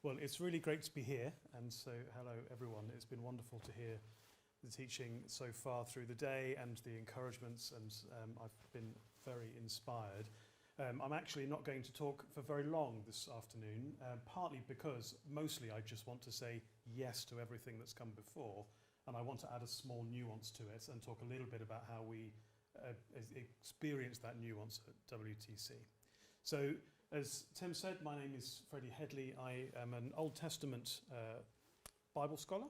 Well, it's really great to be here, and so hello everyone. It's been wonderful to hear the teaching so far through the day and the encouragements, and I've been very inspired. I'm actually not going to talk for very long this afternoon, partly because mostly I just want to say yes to everything that's come before, and I want to add a small nuance to it and talk a little bit about how we experience that nuance at WTC. So, as Tim said, my name is Freddy Hedley. I am an Old Testament Bible scholar,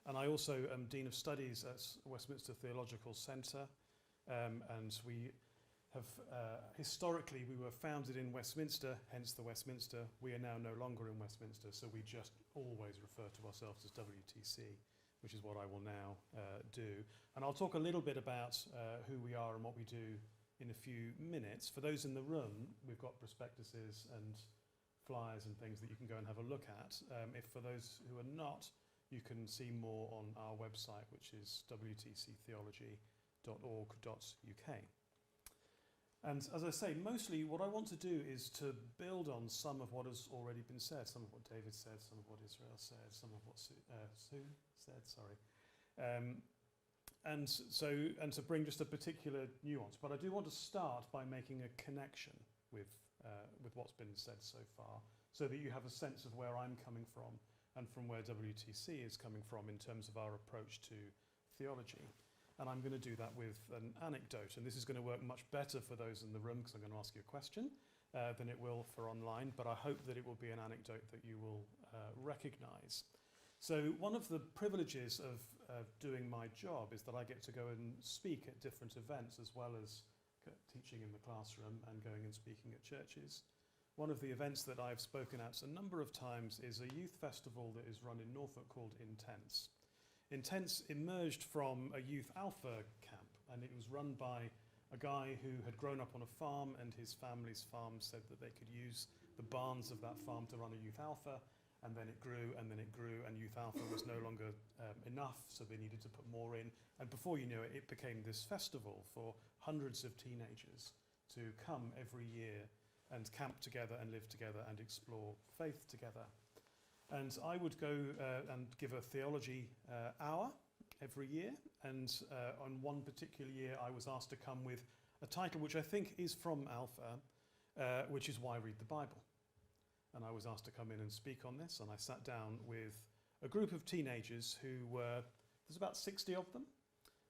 and I also am Dean of Studies at Westminster Theological Centre, and we have historically we were founded in Westminster, hence the Westminster. We are now no longer in Westminster, so we just always refer to ourselves as WTC, which is what I will now do. And I'll talk a little bit about who we are and what we do in a few minutes. For those in the room, we've got prospectuses and flyers and things that you can go and have a look at. If for those who are not, you can see more on our website, which is wtctheology.org.uk. And as I say, mostly what I want to do is to build on some of what has already been said, some of what David said, some of what Israel said, some of what Sue said, sorry. And to bring just a particular nuance. But I do want to start by making a connection with what's been said so far, so that you have a sense of where I'm coming from and from where WTC is coming from in terms of our approach to theology. And I'm going to do that with an anecdote. And this is going to work much better for those in the room, because I'm going to ask you a question, than it will for online. But I hope that it will be an anecdote that you will recognise. So one of the privileges of doing my job is that I get to go and speak at different events, as well as teaching in the classroom and going and speaking at churches. One of the events that I've spoken at a number of times is a youth festival that is run in Norfolk called Intense. Intense emerged from a youth alpha camp, and it was run by a guy who had grown up on a farm, and his family's farm said that they could use the barns of that farm to run a youth alpha. And then it grew, and then it grew, and Youth Alpha was no longer enough, so they needed to put more in. And before you knew it, it became this festival for hundreds of teenagers to come every year and camp together and live together and explore faith together. And I would go and give a theology hour every year. And on one particular year, I was asked to come with a title which I think is from Alpha, which is Why Read the Bible? And I was asked to come in and speak on this, and I sat down with a group of teenagers who were, there's about 60 of them.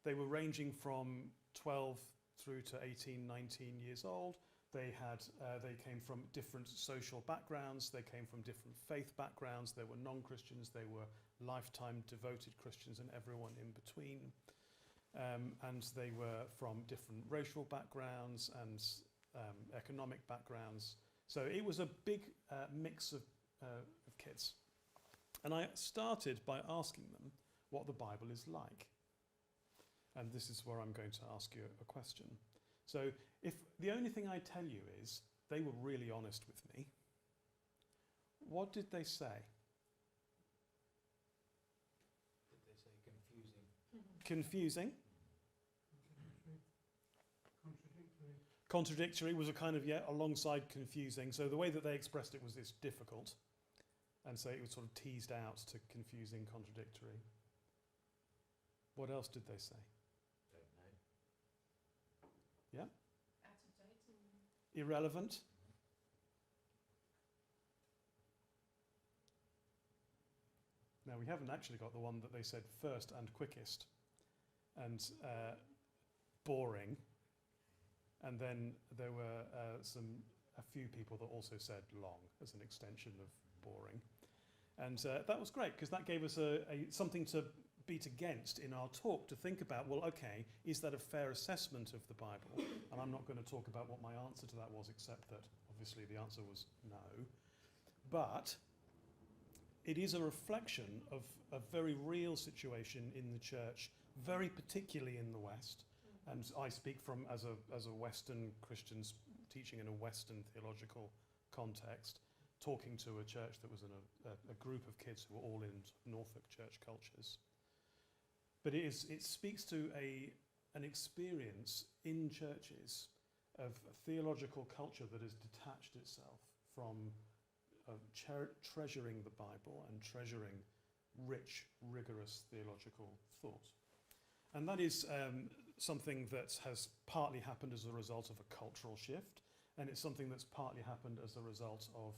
They were ranging from 12 through to 18, 19 years old. They came from different social backgrounds, they came from different faith backgrounds, they were non-Christians, they were lifetime devoted Christians, and everyone in between. And they were from different racial backgrounds and economic backgrounds. So it was a big mix of kids. And I started by asking them what the Bible is like. And this is where I'm going to ask you a question. So if the only thing I tell you is they were really honest with me, what did they say? Did they say confusing? Confusing? Contradictory. Contradictory was a kind of, alongside confusing. So the way that they expressed it was it's difficult. And so it was sort of teased out to confusing, contradictory. What else did they say? Don't know. Yeah? Out of date and Irrelevant? Now, we haven't actually got the one that they said first and quickest. And boring. And then there were a few people that also said long as an extension of boring. And that was great, because that gave us something to beat against in our talk, to think about, well, okay, is that a fair assessment of the Bible? And I'm not going to talk about what my answer to that was, except that obviously the answer was no. But it is a reflection of a very real situation in the church, very particularly in the West. And I speak from as a Western Christian teaching in a Western theological context, talking to a church that was in a group of kids who were all in Norfolk church cultures. But it speaks to an experience in churches of a theological culture that has detached itself from treasuring the Bible and treasuring rich, rigorous theological thought. And that is something that has partly happened as a result of a cultural shift, and it's something that's partly happened as a result of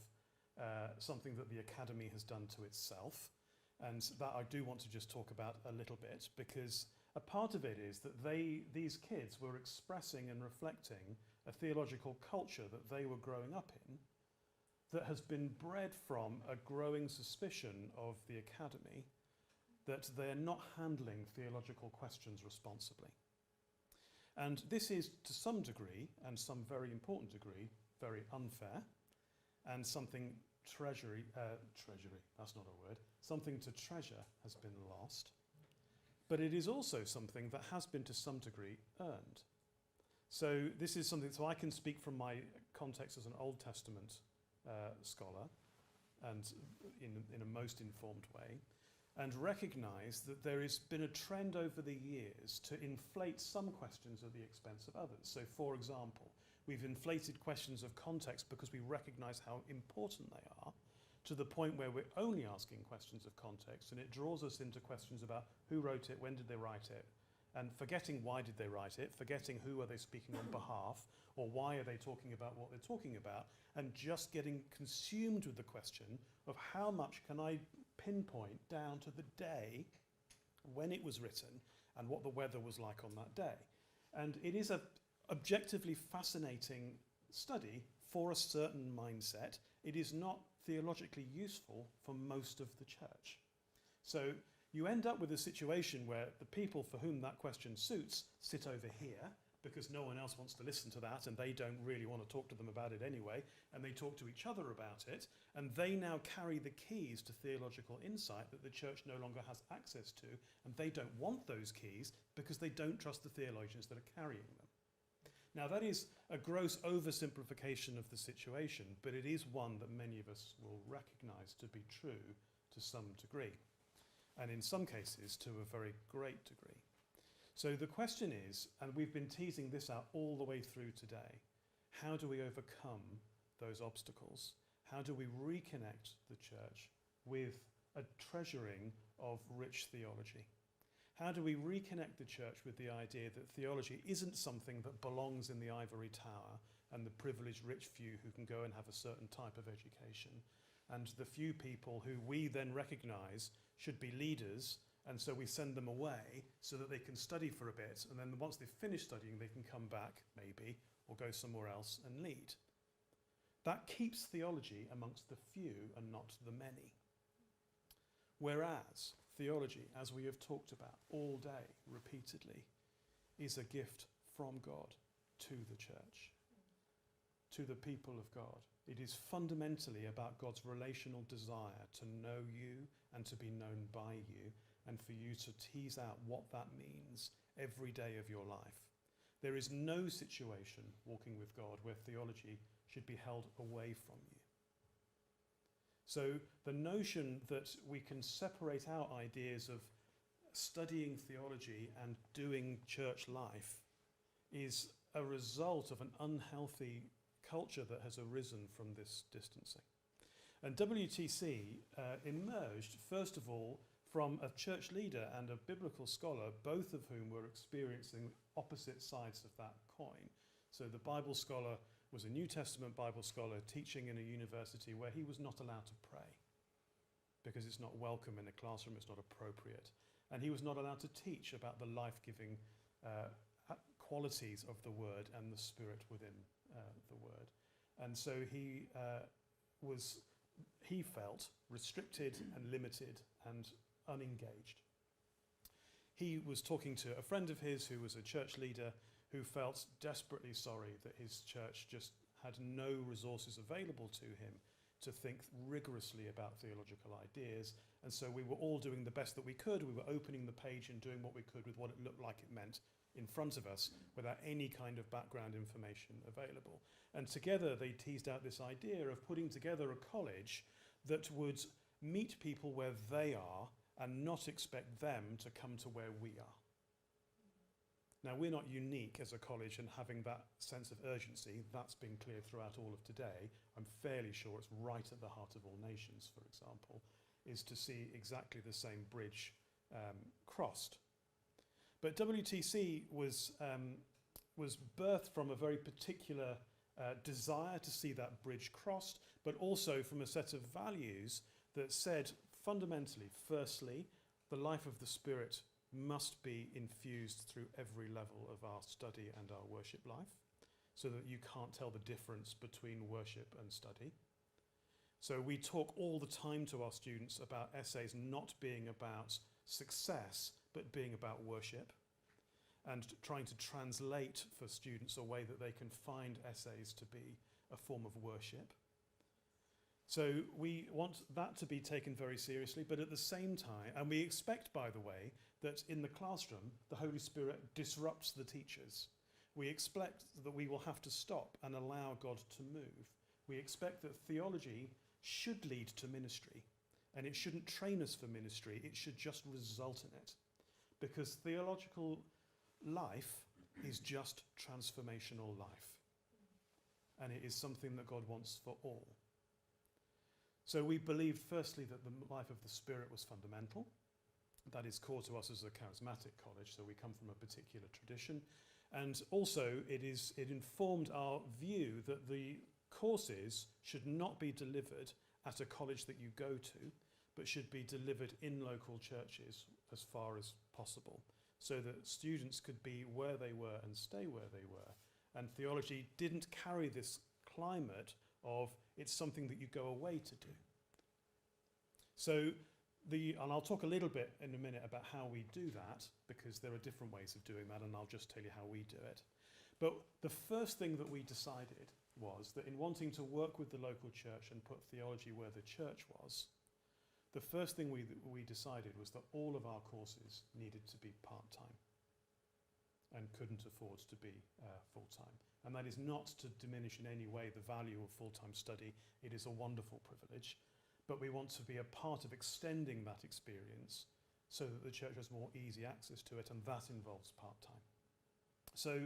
something that the Academy has done to itself, and that I do want to just talk about a little bit, because a part of it is that these kids were expressing and reflecting a theological culture that they were growing up in that has been bred from a growing suspicion of the Academy that they're not handling theological questions responsibly. And this is, to some degree, and some very important degree, very unfair, and something that's not a word, something to treasure has been lost. But it is also something that has been to some degree earned. So this is something, so I can speak from my context as an Old Testament scholar, and in a most informed way, and recognise that there has been a trend over the years to inflate some questions at the expense of others. So for example, we've inflated questions of context because we recognise how important they are, to the point where we're only asking questions of context, and it draws us into questions about who wrote it, when did they write it, and forgetting why did they write it, forgetting who are they speaking on behalf, or why are they talking about what they're talking about, and just getting consumed with the question of how much can I pinpoint down to the day when it was written and what the weather was like on that day. And it is an objectively fascinating study for a certain mindset. It is not theologically useful for most of the church. So you end up with a situation where the people for whom that question suits sit over here because no one else wants to listen to that, and they don't really want to talk to them about it anyway, and they talk to each other about it, and they now carry the keys to theological insight that the church no longer has access to, and they don't want those keys because they don't trust the theologians that are carrying them. Now that is a gross oversimplification of the situation, but it is one that many of us will recognise to be true to some degree, and in some cases to a very great degree. So the question is, and we've been teasing this out all the way through today, how do we overcome those obstacles? How do we reconnect the church with a treasuring of rich theology? How do we reconnect the church with the idea that theology isn't something that belongs in the ivory tower and the privileged rich few who can go and have a certain type of education, and the few people who we then recognise should be leaders, and so we send them away so that they can study for a bit, and then once they've finished studying they can come back, maybe, or go somewhere else and lead. That keeps theology amongst the few and not the many. Whereas theology, as we have talked about all day repeatedly, is a gift from God to the church, to the people of God. It is fundamentally about God's relational desire to know you and to be known by you, and for you to tease out what that means every day of your life. There is no situation walking with God where theology should be held away from you. So the notion that we can separate out ideas of studying theology and doing church life is a result of an unhealthy culture that has arisen from this distancing. And WTC emerged, first of all, from a church leader and a biblical scholar, both of whom were experiencing opposite sides of that coin. So the Bible scholar was a New Testament Bible scholar teaching in a university where he was not allowed to pray because it's not welcome in a classroom, it's not appropriate. And he was not allowed to teach about the life-giving qualities of the word and the spirit within the word. And so he felt restricted and limited and unengaged. He was talking to a friend of his who was a church leader who felt desperately sorry that his church just had no resources available to him to think rigorously about theological ideas. And so we were all doing the best that we could. We were opening the page and doing what we could with what it looked like it meant in front of us without any kind of background information available. And together they teased out this idea of putting together a college that would meet people where they are and not expect them to come to where we are. Now, we're not unique as a college in having that sense of urgency. That's been clear throughout all of today. I'm fairly sure it's right at the heart of all nations, for example, is to see exactly the same bridge crossed. But WTC was birthed from a very particular desire to see that bridge crossed, but also from a set of values that said fundamentally, firstly, the life of the Spirit must be infused through every level of our study and our worship life, so that you can't tell the difference between worship and study. So we talk all the time to our students about essays not being about success, but being about worship, and trying to translate for students a way that they can find essays to be a form of worship. So we want that to be taken very seriously, but at the same time, and we expect, by the way, that in the classroom, the Holy Spirit disrupts the teachers. We expect that we will have to stop and allow God to move. We expect that theology should lead to ministry, and it shouldn't train us for ministry, it should just result in it. Because theological life is just transformational life, and it is something that God wants for all. So we believe, firstly, that the life of the Spirit was fundamental. That is core to us as a charismatic college, so we come from a particular tradition. And also, it informed our view that the courses should not be delivered at a college that you go to, but should be delivered in local churches as far as possible, so that students could be where they were and stay where they were. And theology didn't carry this climate of it's something that you go away to do. So and I'll talk a little bit in a minute about how we do that, because there are different ways of doing that, and I'll just tell you how we do it. But the first thing that we decided was that in wanting to work with the local church and put theology where the church was, the first thing we decided was that all of our courses needed to be part-time and couldn't afford to be full-time. And that is not to diminish in any way the value of full-time study. It is a wonderful privilege. But we want to be a part of extending that experience so that the church has more easy access to it, and that involves part-time. So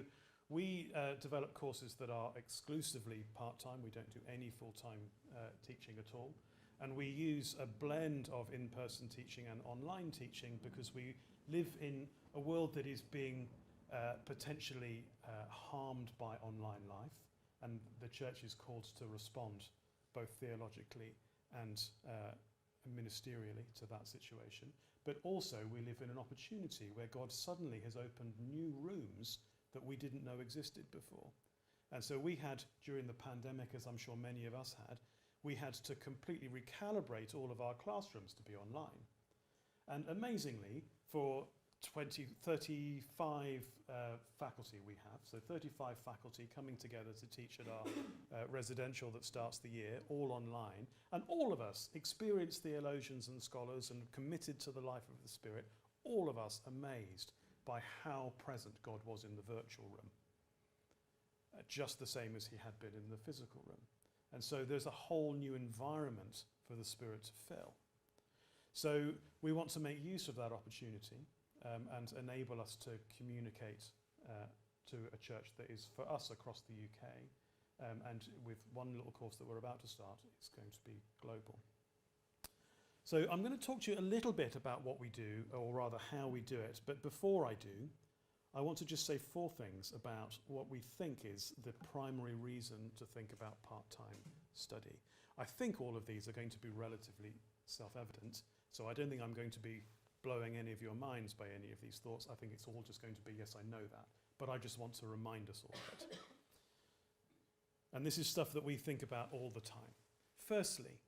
we develop courses that are exclusively part-time. We don't do any full-time teaching at all. And we use a blend of in-person teaching and online teaching, because we live in a world that is being potentially harmed by online life, and the church is called to respond both theologically and ministerially to that situation. But also we live in an opportunity where God suddenly has opened new rooms that we didn't know existed before. And so we had, during the pandemic, as I'm sure many of us had, we had to completely recalibrate all of our classrooms to be online. And amazingly, for 35 faculty we have, so 35 faculty coming together to teach at our residential that starts the year, all online, and all of us, experienced theologians and scholars and committed to the life of the Spirit, all of us amazed by how present God was in the virtual room, just the same as he had been in the physical room. And so there's a whole new environment for the Spirit to fill. So we want to make use of that opportunity and enable us to communicate to a church that is, for us, across the UK. And with one little course that we're about to start, it's going to be global. So I'm going to talk to you a little bit about what we do, or rather how we do it. But before I do, I want to just say 4 things about what we think is the primary reason to think about part-time study. I think all of these are going to be relatively self-evident, so I don't think I'm going to be blowing any of your minds by any of these thoughts. I think it's all just going to be, yes, I know that. But I just want to remind us all of it. And this is stuff that we think about all the time. Firstly,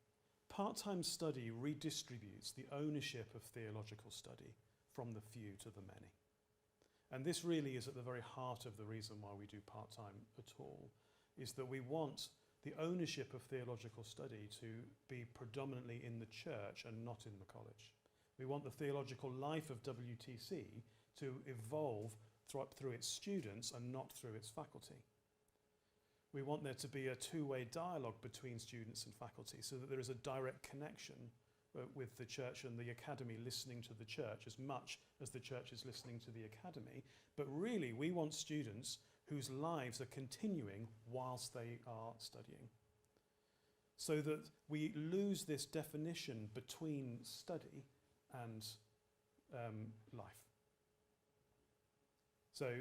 part-time study redistributes the ownership of theological study from the few to the many. And this really is at the very heart of the reason why we do part-time at all, is that we want the ownership of theological study to be predominantly in the church and not in the college. We want the theological life of WTC to evolve through its students and not through its faculty. We want there to be a two-way dialogue between students and faculty so that there is a direct connection with the church and the academy listening to the church as much as the church is listening to the academy. But really, we want students whose lives are continuing whilst they are studying, so that we lose this definition between study and life. So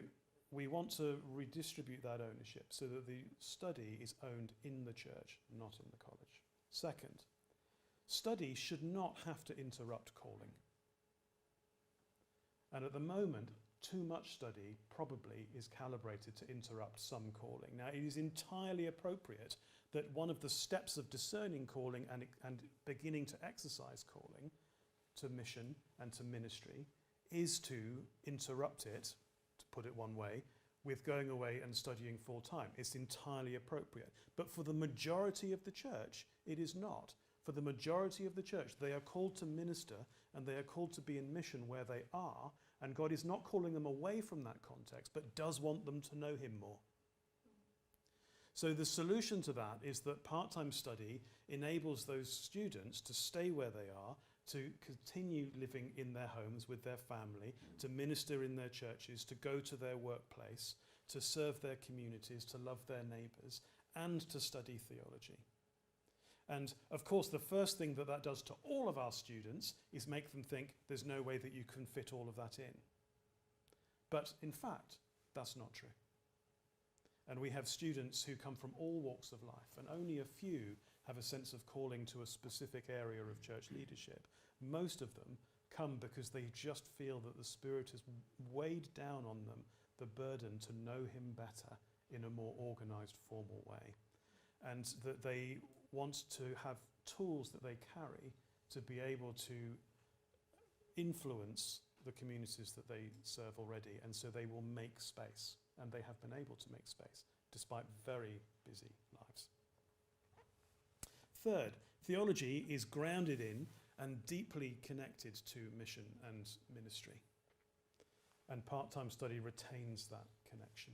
we want to redistribute that ownership so that the study is owned in the church, not in the college. Second, study should not have to interrupt calling. And at the moment, too much study probably is calibrated to interrupt some calling. Now, it is entirely appropriate that one of the steps of discerning calling and beginning to exercise calling to mission and to ministry is to interrupt it, to put it one way, with going away and studying full time. It's entirely appropriate. But for the majority of the church, it is not. For the majority of the church, they are called to minister and they are called to be in mission where they are, and God is not calling them away from that context, but does want them to know him more. So the solution to that is that part-time study enables those students to stay where they are, to continue living in their homes with their family, to minister in their churches, to go to their workplace, to serve their communities, to love their neighbours, and to study theology. And of course, the first thing that that does to all of our students is make them think there's no way that you can fit all of that in. But in fact, that's not true. And we have students who come from all walks of life, and only a few have a sense of calling to a specific area of church leadership. Most of them come because they just feel that the Spirit has weighed down on them the burden to know him better in a more organised, formal way. And that they want to have tools that they carry to be able to influence the communities that they serve already, and so they will make space, and they have been able to make space despite very busy lives. Third, theology is grounded in and deeply connected to mission and ministry, and part-time study retains that connection.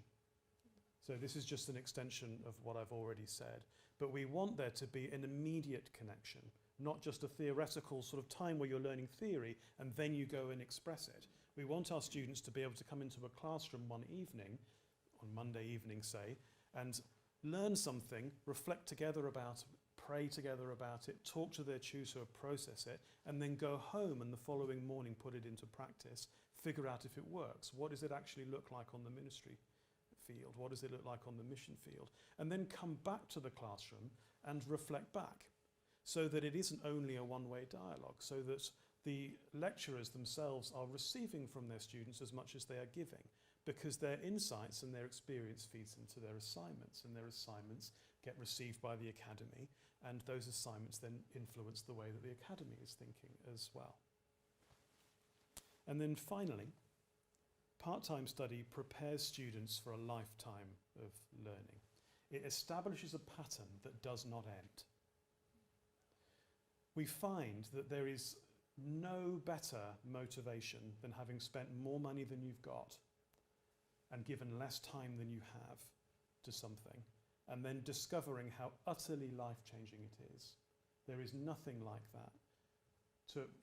So this is just an extension of what I've already said, but we want there to be an immediate connection, not just a theoretical sort of time where you're learning theory and then you go and express it. We want our students to be able to come into a classroom one evening, on Monday evening say, and learn something, reflect together about it, pray together about it, talk to their tutor, process it, and then go home and the following morning put it into practice, figure out if it works. What does it actually look like on the ministry field? What does it look like on the mission field? And then come back to the classroom and reflect back, so that it isn't only a one-way dialogue, so that the lecturers themselves are receiving from their students as much as they are giving, because their insights and their experience feeds into their assignments, and their assignments get received by the academy, and those assignments then influence the way that the academy is thinking as well. And then finally, part-time study prepares students for a lifetime of learning. It establishes a pattern that does not end. We find that there is no better motivation than having spent more money than you've got and given less time than you have to something, and then discovering how utterly life-changing it is. There is nothing like that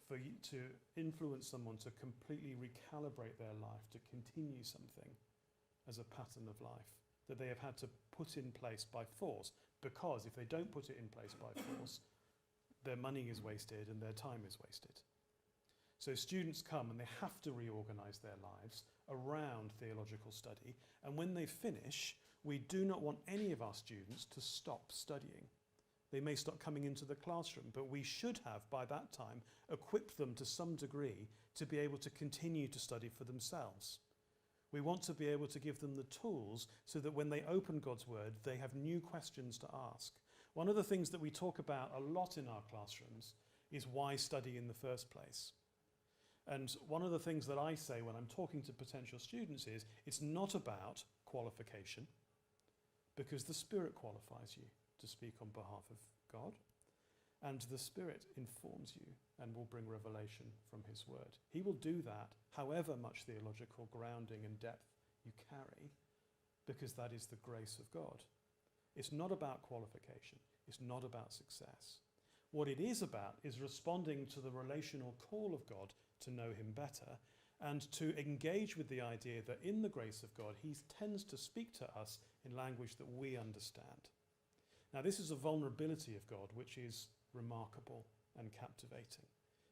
for you to influence someone to completely recalibrate their life, to continue something as a pattern of life that they have had to put in place by force, because if they don't put it in place by force, their money is wasted and their time is wasted. So students come and they have to reorganize their lives around theological study, and when they finish, we do not want any of our students to stop studying. They may stop coming into the classroom, but we should have, by that time, equipped them to some degree to be able to continue to study for themselves. We want to be able to give them the tools so that when they open God's Word, they have new questions to ask. One of the things that we talk about a lot in our classrooms is why study in the first place. And one of the things that I say when I'm talking to potential students is, it's not about qualification, because the Spirit qualifies you to speak on behalf of God, and the Spirit informs you and will bring revelation from his word. He will do that however much theological grounding and depth you carry, because that is the grace of God. It's not about qualification. It's not about success. What it is about is responding to the relational call of God to know him better and to engage with the idea that in the grace of God, he tends to speak to us in language that we understand. Now, this is a vulnerability of God which is remarkable and captivating,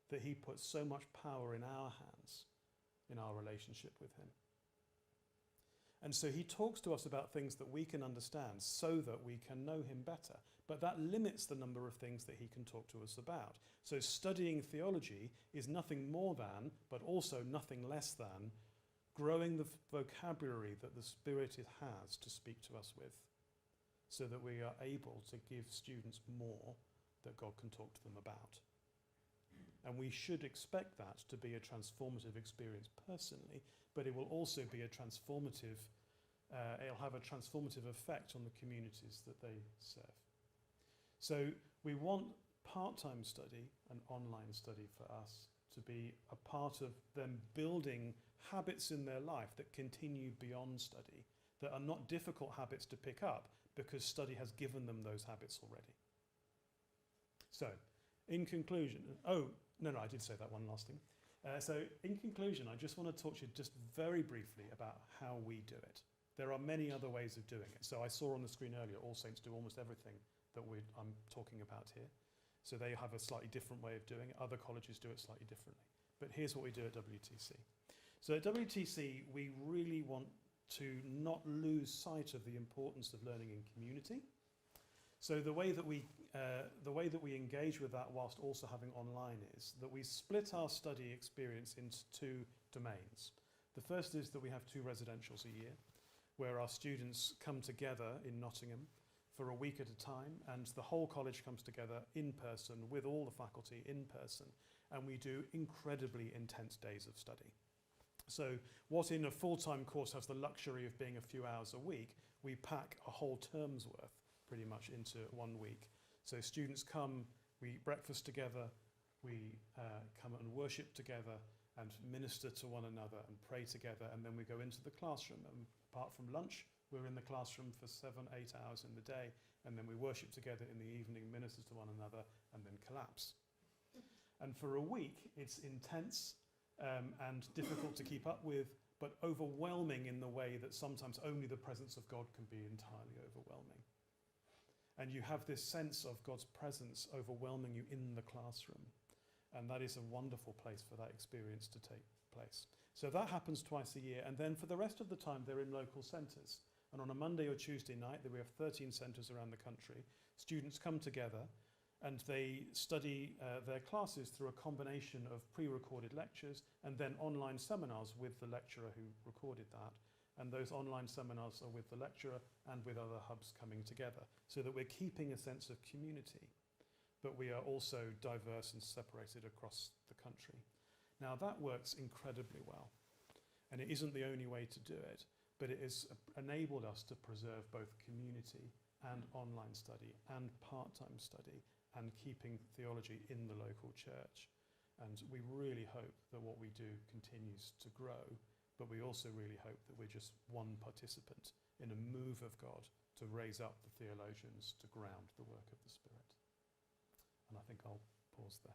that he puts so much power in our hands in our relationship with him. And so he talks to us about things that we can understand so that we can know him better. But that limits the number of things that he can talk to us about. So studying theology is nothing more than, but also nothing less than, growing the vocabulary that the Spirit has to speak to us with, so that we are able to give students more that God can talk to them about. And we should expect that to be a transformative experience personally, but it will also be a transformative, it'll have a transformative effect on the communities that they serve. So we want part-time study and online study for us to be a part of them building habits in their life that continue beyond study, that are not difficult habits to pick up because study has given them those habits already. So, in conclusion, I did say that one last thing. So in conclusion, I just want to talk to you just very briefly about how we do it. There are many other ways of doing it. So I saw on the screen earlier, All Saints do almost everything that I'm talking about here. So they have a slightly different way of doing it. Other colleges do it slightly differently. But here's what we do at WTC. So at WTC, we really want to not lose sight of the importance of learning in community. So the way that we engage with that whilst also having online is that we split our study experience into two domains. The first is that we have 2 residentials a year, where our students come together in Nottingham for a week at a time, and the whole college comes together in person with all the faculty in person, and we do incredibly intense days of study. So what in a full-time course has the luxury of being a few hours a week, we pack a whole term's worth pretty much into 1 week. So students come, we eat breakfast together, we come and worship together and minister to one another and pray together, and then we go into the classroom. And apart from lunch, we're in the classroom for 7-8 hours in the day, and then we worship together in the evening, minister to one another, and then collapse. And for a week, it's intense and difficult to keep up with, but overwhelming in the way that sometimes only the presence of God can be entirely overwhelming. And you have this sense of God's presence overwhelming you in the classroom. And that is a wonderful place for that experience to take place. So that happens twice a year. And then for the rest of the time, they're in local centres. And on a Monday or Tuesday night, we have 13 centres around the country. Students come together and they study their classes through a combination of pre-recorded lectures and then online seminars with the lecturer who recorded that. And those online seminars are with the lecturer and with other hubs coming together, so that we're keeping a sense of community, but we are also diverse and separated across the country. Now that works incredibly well, and it isn't the only way to do it, but it has enabled us to preserve both community and online study and part-time study and keeping theology in the local church. And we really hope that what we do continues to grow, but we also really hope that we're just one participant in a move of God to raise up the theologians to ground the work of the Spirit. And I think I'll pause there.